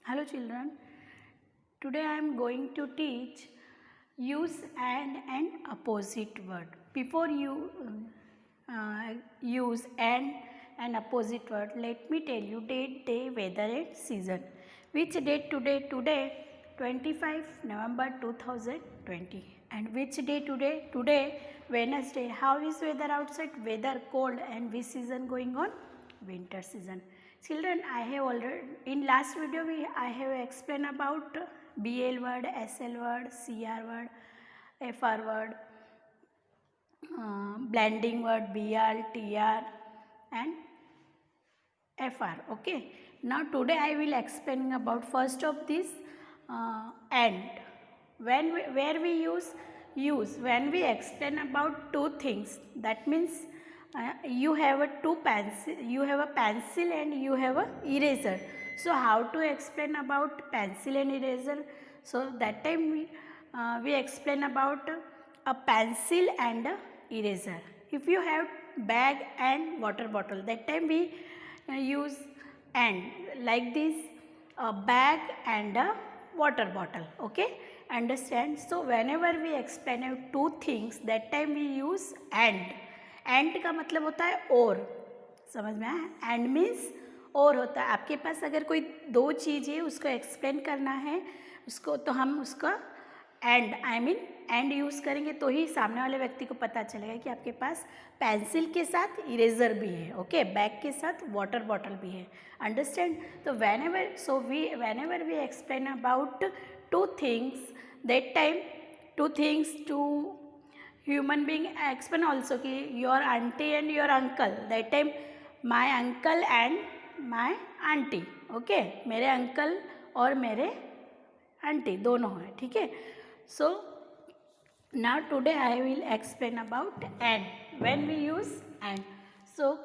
Hello children, today I am going to teach use and opposite word. Before you use and opposite word, let me tell you date, day, weather and season. Which date today? Today 25 November 2020. And which day today? Today Wednesday. How is weather outside? Weather cold. And which season going on? Winter season. Children, I have already in last video I have explained about BL word, SL word, CR word, FR word, blending word BR, TR and FR. Okay. Now today I will explain about first of this and. Where we use when we explain about two things, that means you have a pencil and you have a eraser. So how to explain about pencil and eraser? So that time we explain about a pencil and a eraser. If you have bag and water bottle, that time we use and like this, a bag and a water bottle. Okay, understand? So whenever we explain two things, that time we use and का मतलब होता है और, समझ में आया? And means और होता है. आपके पास अगर कोई दो चीज़ है उसको एक्सप्लेन करना है उसको, तो हम उसका एंड यूज़ करेंगे तो ही सामने वाले व्यक्ति को पता चलेगा कि आपके पास पेंसिल के साथ इरेजर भी है. ओके, बैग के साथ वाटर बॉटल भी है. अंडरस्टैंड? तो whenever we explain about two things, that time two things to human being explain also कि your auntie and your uncle, that time my uncle and my auntie. Okay, मेरे uncle और मेरे aunty दोनों हैं. ठीक है. सो now today I will explain about and. When we use and, so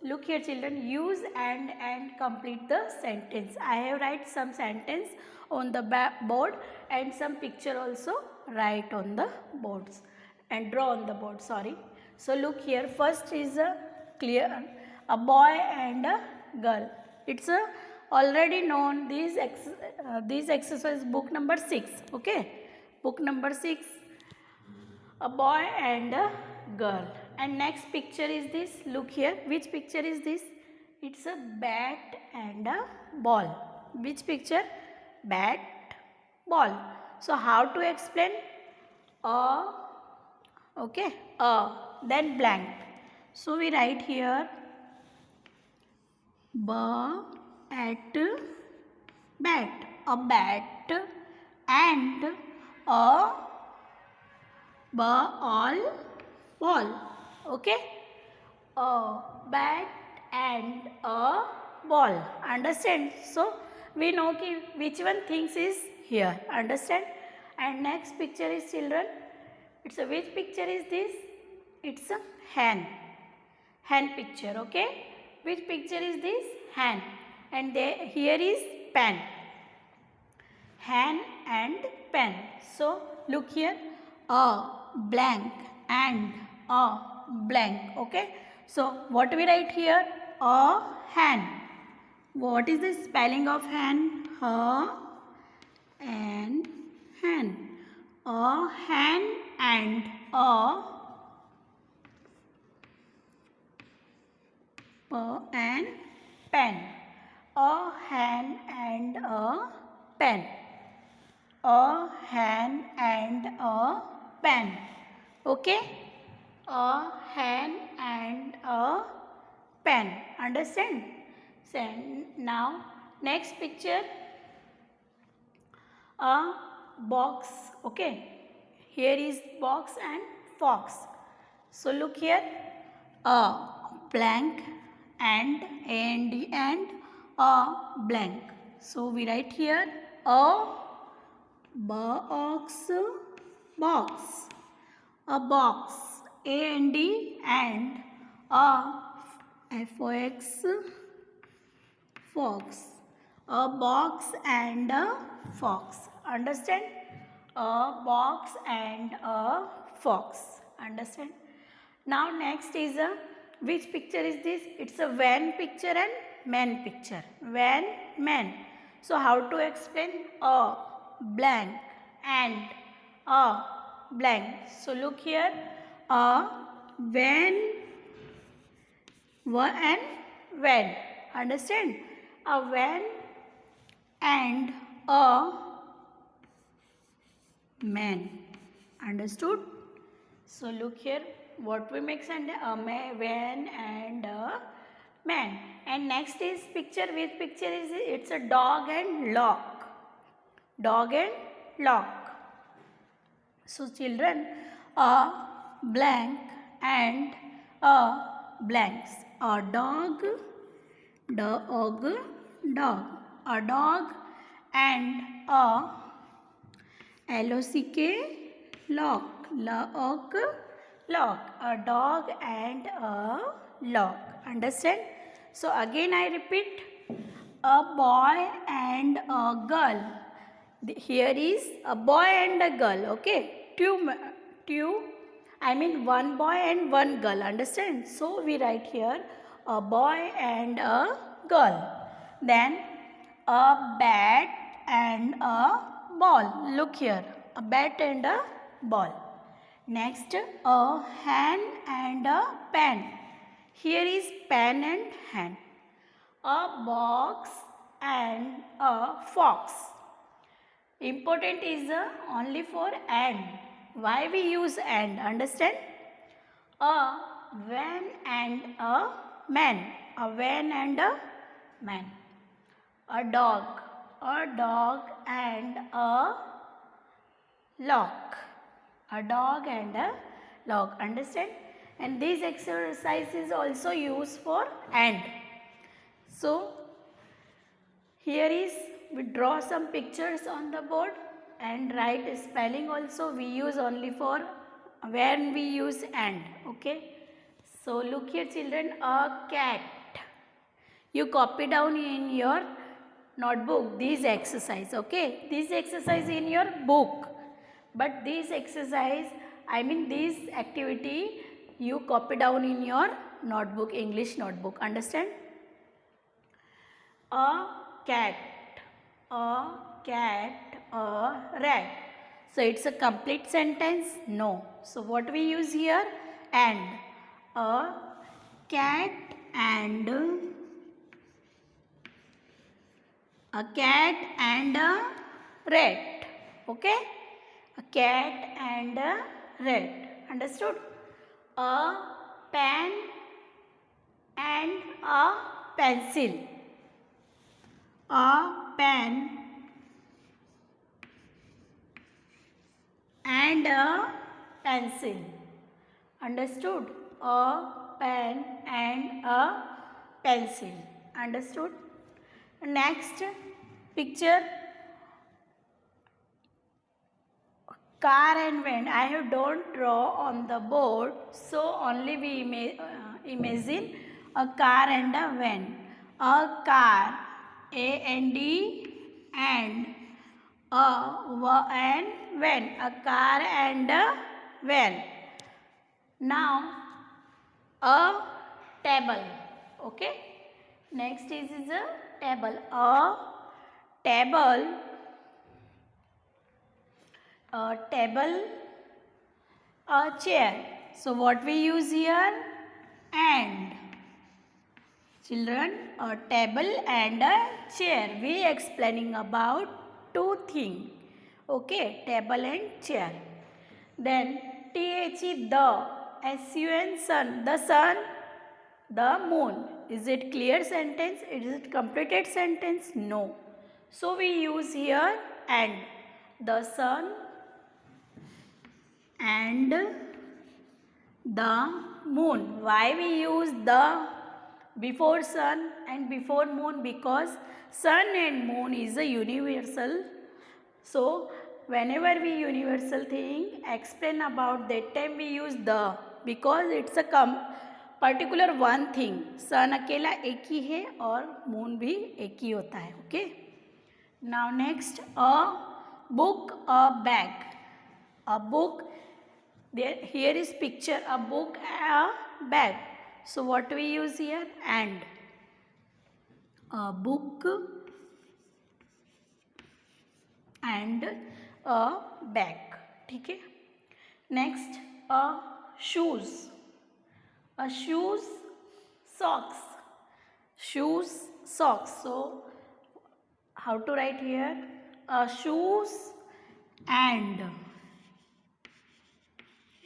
look here children, use and complete the sentence. I have write some sentence on the board and some picture also write on the boards and draw on the board, sorry. So look here, first is a clear, a boy and a girl. It's a already known this exercise book number 6. Okay, book number 6, a boy and a girl. And next picture is this, look here, which picture is this? It's a bat and a ball. Which picture? Bat, ball. So how to explain? Okay, then blank. So we write here at bat, a bat and a ball. Okay, a bat and a ball. Understand? So we know ki which one things is here. Understand? And next picture is children. It's a, which picture is this? It's a hen picture. Okay, which picture is this? Hen. And there here is pen. Hen and pen. So look here, a blank and a blank. Okay, so what we write here? A hen. What is the spelling of hen? H and hen. A hen and a and pen. A hen and a pen. A hen and a pen. Okay, a hen and a pen. Understand? So now next picture, a box. Okay, here is box and fox. So look here, a blank and a blank. So we write here a box, a box, and a fox, fox, a box and a fox. Understand? A box and a fox. Understand? Now next is a, which picture is this? It's a van picture and man picture. Van, man. So how to explain? A blank and a blank. So look here, a when and when. Understand? A when and a man. Understood? So look here, what we make sentence? A when and a man. And next is picture. Which picture is it? It's a dog and lock. Dog and lock. So children, a blank and a blanks. A dog, dog, dog. A dog and a L-O-C-K, lock, lock, lock. A dog and a lock. Understand? So again I repeat, a boy and a girl. Here is a boy and a girl. Okay, one boy and one girl. Understand? So we write here a boy and a girl. Then a bat and a ball. Look here, a bat and a ball. Next, a hand and a pen. Here is pen and hand. A box and a fox. Important is only for and. Why we use and? Understand? A van and a man. A van and a man. A dog and a lock. A dog and a lock. Understand? And this exercise is also used for and. So here is, we draw some pictures on the board and write spelling also. We use only for when we use and. Okay. So look here children, a cat. You copy down in your notebook this exercise. Okay. This exercise in your book. But this exercise, this activity you copy down in your notebook, English notebook. Understand? A cat, a rat. So it's a complete sentence? No. So what we use here? And. A cat and a rat. Okay? A cat and a rat. Understood? A pen and a pencil. A pen and a pencil. Understood? A pen and a pencil. Understood? Next picture, car and van. I don't draw on the board, so only we imagine a car and a van. A car, A-N-D, and a van. A car and a van. Now a table. Okay. Next is a table. A table, a chair. So what we use here? And. Children, a table and a chair. We explaining about two things. Okay, table and chair. Then THE, the, SUN, sun, the sun, the moon. Is it clear sentence? Is it completed sentence? No. So we use here and. The sun and the moon. Why we use the before sun and before moon? Because sun and moon is a universal. So whenever we universal thing explain about, that time we use the, because it's a particular one thing. sun अकेला एक ही है और moon भी एक ही होता है. Okay. Now next, a book, a bag. A book, here is picture, a book, a bag. So what we use here? And. A book and a bag. ठीक है. Next, a shoes. A shoes, socks. Shoes, socks. So how to write here? A shoes and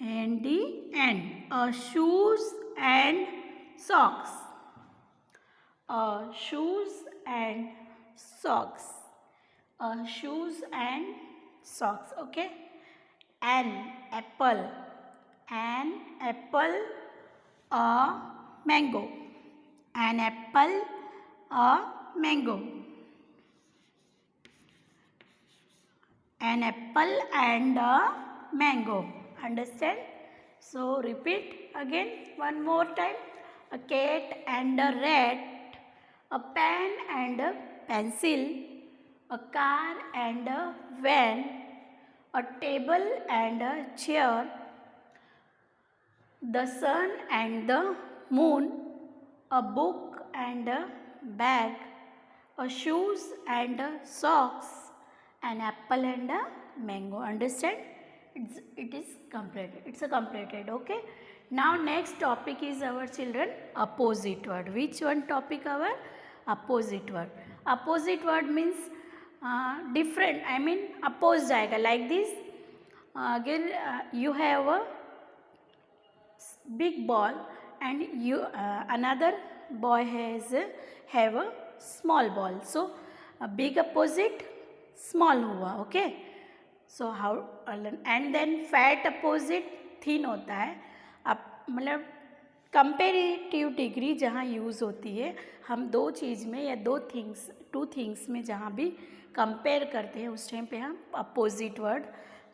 the and a shoes and socks. Shoes and socks. Shoes and socks. Okay. An apple. An apple. A mango. An apple. A mango. An apple and a mango. Understand? So repeat again one more time. A cat and a rat. A pen and a pencil. A car and a van. A table and a chair. The sun and the moon. A book and a bag. A shoes and a socks. An apple and a mango. Understand? It is completed. It's a completed. Okay. Now next topic is our children opposite word. Which one topic our? Opposite word. Opposite word means different. I mean oppose जाएगा like this. Again you have a big ball and you another boy have a small ball. So a big opposite small हुआ. Okay. So how and then fat opposite thin होता है. अब मतलब comparative degree जहाँ use होती है हम दो चीज़ में या टू थिंग्स में जहाँ भी कंपेयर करते हैं उस टाइम पे हम अपोजिट वर्ड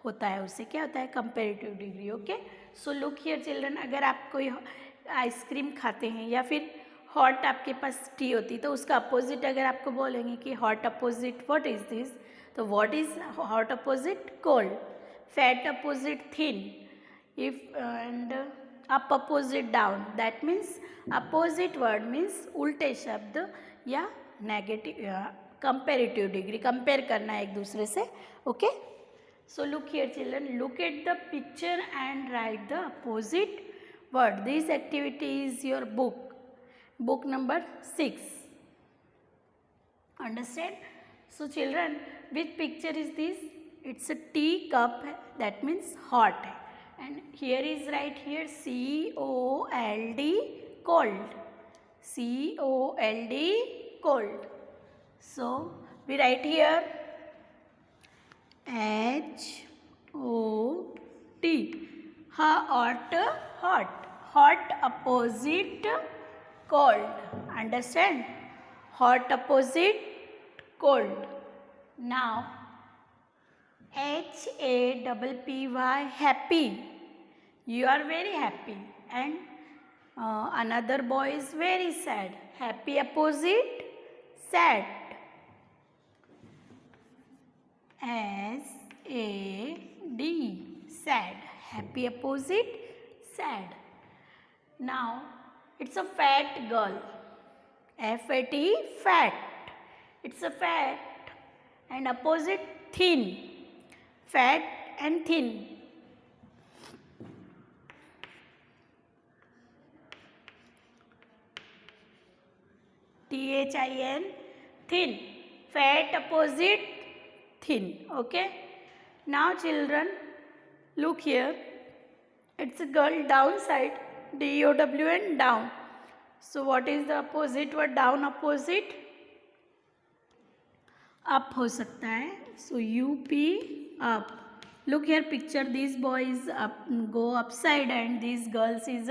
होता है. उससे क्या होता है? Comparative degree. Okay. So look here children, अगर आप कोई आइसक्रीम खाते हैं या फिर हॉट आपके पास टी होती तो उसका अपोजिट अगर आपको बोलेंगे कि hot opposite what is this, तो what is hot opposite? Cold. Fat opposite thin. If and up opposite down. That means opposite word means उल्टे शब्द या नेगेटिव कंपेरेटिव डिग्री, कंपेयर करना है एक दूसरे से. Okay. So look here children, look at the picture and write the opposite word. This activity is your book number 6. Understand? So children, which picture is this? It's a tea cup, that means hot. And here is right here COLD, cold. COLD, cold. So we write here HOT, hot, hot opposite cold. Understand? Hot opposite cold. Now HAPPY, happy. You are very happy. And another boy is very sad. Happy opposite sad. SAD, sad. Happy opposite sad. Now it's a fat girl. FAT, fat. It's a fat. And opposite thin. Fat and thin. THIN, thin. Fat opposite thin. Okay. Now children, look here. It's a girl downside. DOWN, down. So what is the opposite word? Down opposite up हो सकता है. So UP, up. Look here picture. These boys up, go upside and these girls is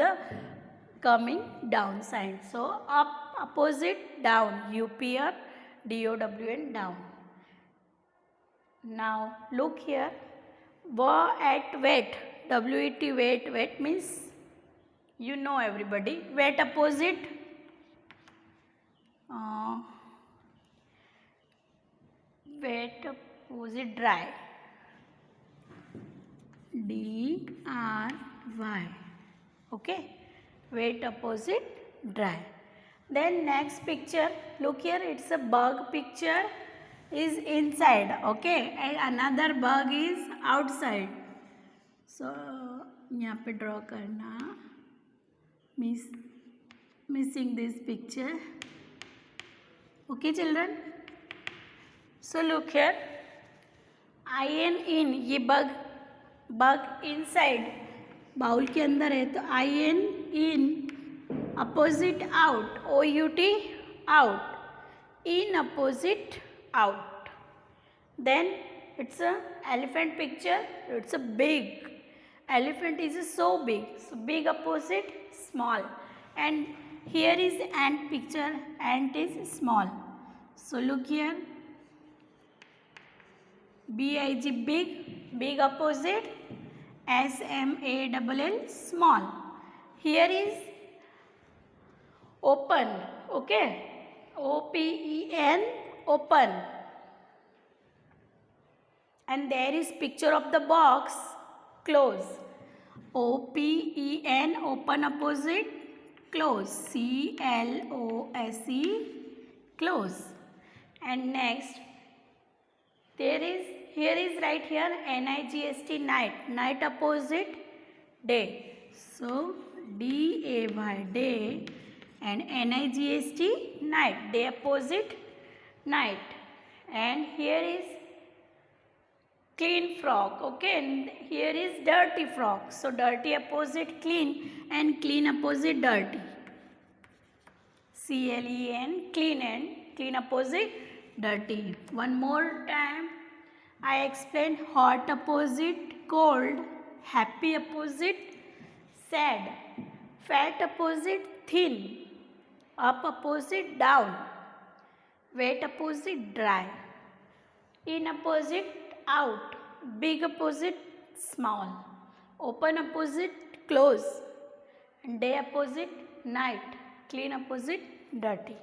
coming downside. So up opposite down. UP up, DOWN, down. Now look here. At wet. WET, wet. Wet means you know everybody. Wet opposite wet opposite dry. DRY. Okay. Wet opposite dry. Then next picture. Look here. It's a bug picture. is inside, okay, and another bug is outside. So यहाँ पे draw करना, missing this picture. Okay children, so look here, in ये bug inside bowl के अंदर है, तो in opposite out, out, in opposite out. Then it's a elephant picture. It's a big elephant, is so big, so big opposite small, and here is ant picture, ant is small. So look here, big, big opposite small, small. Here is open, okay, open, open, and there is picture of the box, close, open, open opposite close, close, close. And next here is right here nigst, night, night opposite day, so day, day, and nigst, night, day opposite night. And here is clean frog, okay, and here is dirty frog, so dirty opposite clean and clean opposite dirty, clean, clean, and clean opposite dirty. One more time I explain, hot opposite cold, happy opposite sad, fat opposite thin, up opposite down, wet opposite dry, in opposite out, big opposite small, open opposite close, and day opposite night, clean opposite dirty.